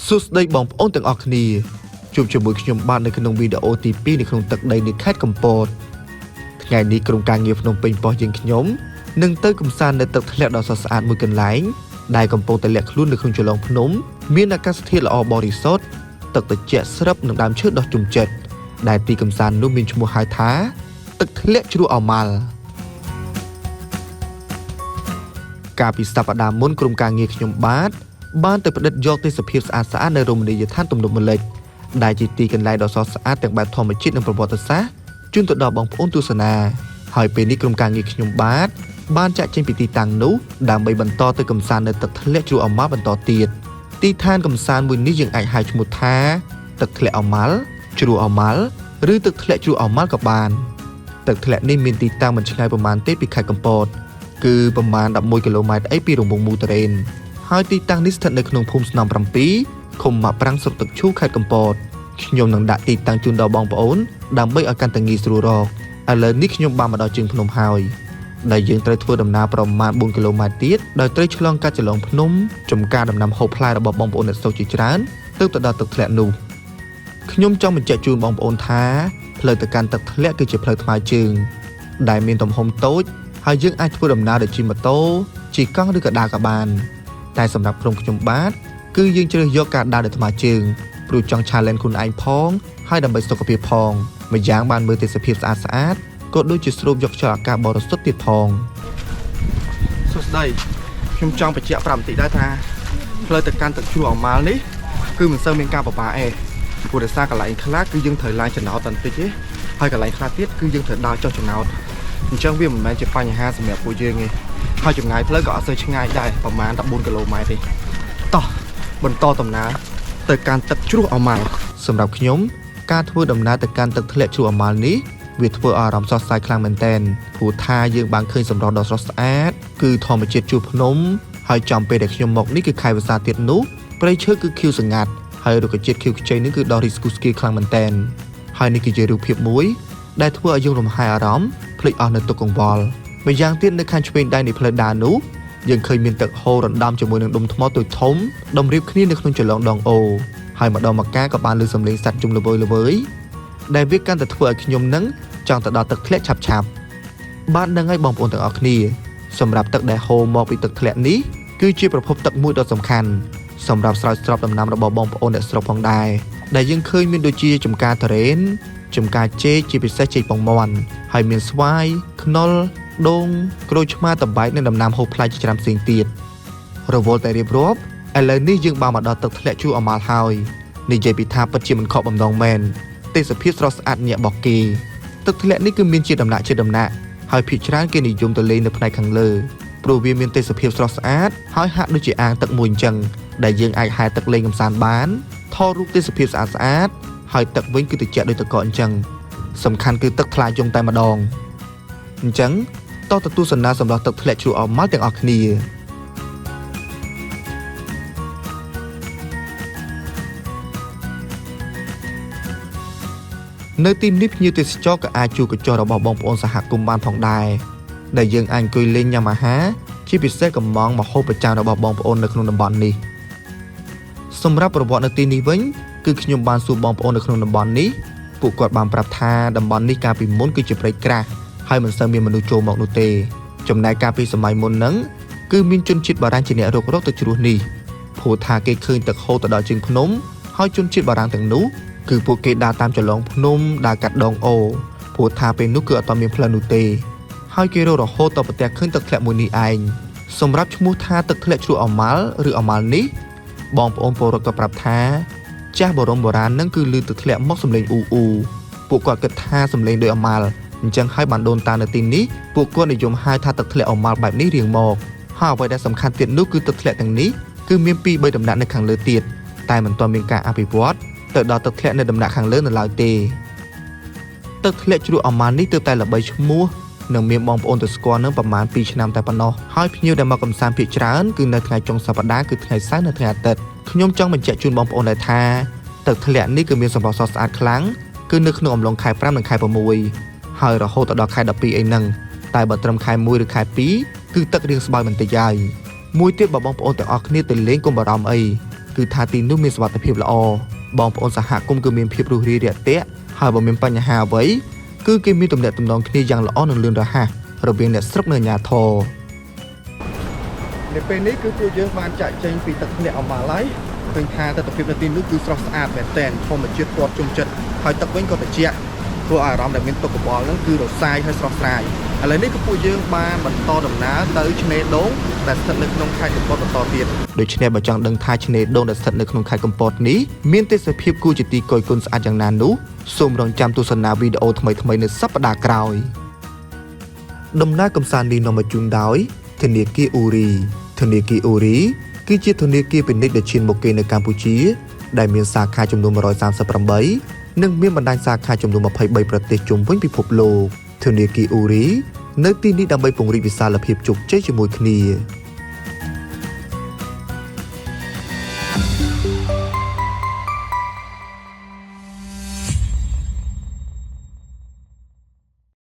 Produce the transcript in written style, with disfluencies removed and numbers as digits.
សុស្ដីបងប្អូនទាំងអស់គ្នាជួបជាមួយខ្ញុំបាទនៅក្នុងវីដេអូទី2នៅក្នុងទឹកដីនៃខេត្តកំពតថ្ងៃនេះក្រុមការងារភ្នំពេញប៉ុស្តិ៍យើងខ្ញុំនឹងទៅកំសាន្តនៅទឹកធ្លាក់ដ៏ស្រស់ស្អាតមួយកន្លែងដែលកំពុងតែលាក់ខ្លួននៅក្នុងចន្លងភ្នំមានអាកាសធាតុល្អបរិសុទ្ធទឹកត្រជាក់ស្រាប់និងដើមឈើដុះជុំចិត្តដែលទីកំសាន្តនោះមានឈ្មោះហៅថាទឹកធ្លាក់ជ្រោះអម៉ាល់កាលពីសប្តាហ៍មុនក្រុមការងារខ្ញុំបាទបានទៅផ្ដិតយកទេសភាពស្អាតៗនៅរមណីយដ្ឋានទំនប់ម្លេចដែលជាទីកន្លែងដ៏ស្រស់ស្អាតទាំងបែបធម្មជាតិនិងប្រវត្តិសាស្ត្រជូនទៅដល់បងប្អូនទស្សនាហើយពេលនេះក្រុមការងារខ្ញុំបាទបានចាក់ចេញពីទីតាំងនោះដើម្បីបន្តទៅកំសាន្តនៅទឹកធ្លាក់ជ្រោះអម៉ាល់បន្តទៀតទីឋានកំសាន្តមួយនេះយើងអាចហៅឈ្មោះថាទឹកធ្លាក់អម៉ាល់ជ្រោះអម៉ាល់ឬទឹកធ្លាក់ជ្រោះអម៉ាល់ក៏បានទឹកធ្លាក់នេះមានទីតាំងមិនឆ្ងាយប៉ុន្មានទេពីខេត្តកំពតគឺប្រមាណ11គីឡូម៉ែត្រអីពីរង្វង់មូតរ៉េនហើយទីតាំងនេះស្ថិតនៅក្នុងភូមិស្នំ7ឃុំម៉ាក់ប្រាំងស្រុកទឹកឈូខេត្តកំពតខ្ញុំនឹងដាក់ទីតាំងជូនដល់បងប្អូនដើម្បីឲ្យកាន់តែងាយស្រួលរកឥឡូវនេះខ្ញុំបានមកដល់ជើងភ្នំហើយដែលយើងត្រូវធ្វើដំណើរប្រមាណ4គីឡូម៉ែត្រទៀតដោយត្រូវឆ្លងកាត់ចន្លងភ្នំចំការដំណាំហូបផ្លែរបស់បងប្អូនអ្នកស្រុកជាច្រើនទើបទៅដល់ទឹកធ្លាក់នោះខ្ញុំចង់បញ្ជាក់ជូនបងប្អូនថាផ្លូវទៅកាន់ទឹកធ្លាក់គឺជាផ្លូវថ្មើរជើងដែលមានទំហំតូចហើយយើងអាចធ្វើដំណើរដោយជិះម៉ូតូជិះកង់ឬក៏ដើរក៏បានតែសម្រាប់ក្រុមខ្ញុំបាទគឺយើងជ្រើសយកការដើរដោយថ្មើរជើងព្រោះចង់ challenge ខ្លួនឯងផងហើយដើម្បីសុខភាពផងម្យ៉ាងបានមើលទេសភាពស្អាតៗក៏ដូចជាស្រូបយកខ្យល់អាកាសបរិសុទ្ធទៀតផងសួស្តីខ្ញុំចង់បញ្ជាក់ប្រាប់បន្តិចដែរថាផ្លូវទៅកាន់ទឹកជ្រោះអម៉ាល់នេះគឺមិនសូវមានការពិបាកទេព្រោះដោយសារកន្លែងខ្លះគឺយើងត្រូវឡើងចំណោតបន្តិចទេហើយកន្លែងខ្លះទៀតគឺយើងត្រូវដើរចុះចំណោតអញ្ចឹងវាមិនមែនជាបញ្ហាសម្រាប់ពួកយើងទេហើយចម្ងាយផ្លូវក៏អត់សូវឆ្ងាយដែរប្រហែល14គីឡូម៉ែត្រទេតោះបន្តដំណើរទៅកាន់ទឹកជ្រោះអម៉ាល់សម្រាប់ខ្ញុំការធ្វើដំណើរទៅកាន់ទឹកធ្លាក់ជ្រោះអម៉ាល់នេះវាធ្វើឲ្យអារម្មណ៍ស្រស់ស្រាយខ្លាំងមែនទែនព្រោះថាយើងបានឃើញសម្រស់ដ៏ស្រស់ស្អាតគឺធម្មជាតិជួរភ្នំហើយចំពេលដែលខ្ញុំមកនេះគឺខែវស្សាទៀតនោះព្រៃឈើគឺខៀវស្ងាត់ហើយរុក្ខជាតិខៀវខ្ចីនេះគឺដ៏រីកស្គុះស្គាយខ្លាំងមែនទែនហើយនេះគឺជារូបភាពមួយដែលធ្វើឲ្យយើងរំហាយអារម្មណ៍ភ្លេចអស់នៅទុក្ខកង្វល់ម្យ៉ាងទៀតនៅខាងឆ្វេងដៃនៃផ្លូវដើរនោះយើងឃើញមានទឹកហូររណ្ដំជាមួយនឹងដុំថ្មតូចធំតម្រៀបគ្នានៅក្នុងចន្លងដងអូហើយម្ដងម្កាលក៏បានលើសំឡេងសត្វជុំល្វើយដែលវាកាន់តែធ្វើឲ្យខ្ញុំនឹងចង់ទៅដល់ទឹកធ្លាក់ឆាប់បានដឹងហើយបងប្អូនទាំងអស់គ្នាសម្រាប់ទឹកដែលហូរមកពីទឹកធ្លាក់នេះគឺជាប្រភពទឹកមួយដ៏សំខាន់សម្រាប់ស្រោចស្រពដំណាំរបស់បងប្អូនអ្នកស្រុកផងដែរដែលយើងឃើញមានដូចជាចំការទុរេនចំការចេកជាពិសេសចេកពងមាន់ហើយមានស្វាយខ្នុរដូងក្រូចឆ្មាតបែកនិងដំណាំហូបផ្លែជាច្រើនផ្សេងទៀតរវល់តែរៀបរាប់ឥឡូវនេះយើងបានមកដល់ទឹកធ្លាក់ជ្រោះអម៉ាល់ហើយនិយាយពីថាពិតជាមិនខកបំណងមែនទេសភាពស្រស់ស្អាតញាក់របស់គេទឹកធ្លាក់នេះគឺមានជាដំណាក់ហើយភាគច្រើនគេនិយមទៅលេងនៅផ្នែកខាងលើព្រោះវាមានទេសភាពស្រស់ស្អាតហើយហាក់ដូចជាអាងទឹកមួយអញ្ចឹងដែលយើងអាចហែលទឹកលេងកម្សាន្តបានថតរូបទេសភាពស្អាតហើយទឹកវិញគឺត្រជាក់ដូចទឹកកកអញ្ចឹងសំខាន់គឺទឹកថ្លាយងតែម្ដងអញ្ចឹងតោះទៅទស្សនាសម្រាប់ទឹកធ្លាក់ជ្រោះអម៉ាល់ទាំងអស់គ្នានៅទីនេះភ្ញៀវទេសចរក៏អាចជួបកញ្ចក់របស់បងប្អូនសហគមន៍បានផងដែរដែលយើងអាចអង្គុយលេងញ៉ាំអាហារជាពិសេសកំងម្ហូបប្រចាំរបស់បងប្អូននៅក្នុងតំបន់នេះសម្រាប់ប្រវត្តិនៅទីនេះវិញគឺខ្ញុំបានសួរបងប្អូននៅក្នុងតំបន់នេះពួកគាត់បានប្រាប់ថាតំបន់នេះកាលពីមុនគឺជាព្រៃក្រាស់ហើយមិនសូវមានមនុស្សចូលមកនោះទេចំណែកកាលពីសម័យមុនហ្នឹងគឺមានជនជាតិបារាំងជាអ្នករករកទៅជ្រោះនេះព្រោះថាគេឃើញទឹកហូរទៅដល់ជើងភ្នំហើយជនជាតិបារាំងទាំងនោះគឺពួកគេដើរតាមចន្លងភ្នំដើរកាត់ដងអូព្រោះថាពេលនោះគឺអត់មានផ្លូវនោះទេហើយគេរករហូតដល់ប្រទះឃើញទឹកធ្លាក់មួយនេះឯងសម្រាប់ឈ្មោះថាទឹកធ្លាក់ជ្រោះអម៉ាល់ឬអម៉ាល់នេះបងប្អូនពលរដ្ឋក៏ប្រាប់ថាចាស់បរមបុរាណនឹងគឺឮទឹកធ្លាក់មកសំឡេងអ៊ូពួកគាត់គិតថាសំឡេងដូចអម៉ាល់អញ្ចឹងហើយបានដូនតានៅទីនេះពួកគាត់និយមហៅថាទឹកធ្លាក់អម៉ាល់បែបនេះរៀងមកហើយអ្វីដែលសំខាន់ទៀតនោះគឺទឹកធ្លាក់ទាំងនេះគឺមាន2-3ដំណាក់នៅខាងលើទៀតតែមិនទាន់មានការអភិវឌ្ឍទៅដល់ទឹកធ្លាក់នៅដំណាក់ខាងលើនៅឡើយទេទឹកធ្លាក់ជ្រោះអម៉ាល់នេះទើបតែល្បីឈ្មោះនិងមានបងប្អូនទៅស្គាល់នឹងប្រមាណ2ឆ្នាំតែប៉ុណ្ណោះហើយភ្ញៀវដែលមកកំសាន្តភាគច្រើនគឺនៅថ្ងៃចុងសប្តាហ៍គឺថ្ងៃសៅរ៍និងថ្ងៃអាទិត្យខ្ញុំចង់បញ្ជាក់ជូនបងប្អូនដែរថាទឹកធ្លាក់នេះគឺមានសម្រស់ស្រស់ស្អាតខ្លាំងគឺនៅក្នុងអំឡុងខែ5និងខែ6ហើយរហូតដល់ខែ12អីហ្នឹងតែបើត្រឹមខែ1ឬខែ2គឺទឹករៀងស្បើយបន្តិចហើយមួយទៀតបើបងប្អូនទាំងអស់គ្នាទៅលេងកុំបារម្ភអី គឺថាទីនោះមានសុវត្ថិភាពល្អបងប្អូនសហគមន៍គឺមានភាពរួសរាយរាក់ទាក់ហើយបើមានបញ្ហាអ្វីគឺគេមានទំនាក់ទំនងគ្នាយ៉ាងល្អនិងលឿនរហ័សរវាងអ្នកស្រុកនិងអាជ្ញាធរនៅពេលនេះគឺពួកយើងបានចាក់ចេញពីទឹកធ្លាក់អមាឡៃឃើញថាទិដ្ឋភាពនៅទីនោះគឺស្រស់ស្អាតមែនទែនធម្មជាតិព័ទ្ធជុំចិត្តហើយទឹកវិញក៏ត្រជាក់ធ្វើឲ្យអារម្មណ៍ដែលមានទុក្ខកង្វល់ហ្នឹងគឺរសាយហើយស្រស់ស្រាយឥឡូវនេះគឺពួកយើងបានបន្តដំណើរទៅឆ្នេរដូងដែលស្ថិតនៅក្នុងខេត្តកំពតបន្តទៀតដូច្នេះបើចង់ដឹងថាឆ្នេរដូងដែលស្ថិតនៅក្នុងខេត្តកំពតនេះមានទេសភាពគួរជាទីគយគន់ស្អាតយ៉ាងណានោះសូមរងចាំទស្សនាវីដេអូថ្មីៗនៅសប្តាហ៍ក្រោយដំណើរកម្សាន្តនេះនាំមកជូនដោយធនាគារអ៊ូរីធនាគារអ៊ូរីគឺជាធនាគារពាណិជ្ជដែលឈានមុខគេនៅកម្ពុជាដែលមានសាខាចំនួន138និងមានបណ្ដាញសាខាចំនួន23ប្រទេសជុំវិញពិភពលោកធនាគារអ៊ូរីនៅទីនេះដើម្បីពង្រីកវិសាលភាពជោគជ័យជាមួយគ្នា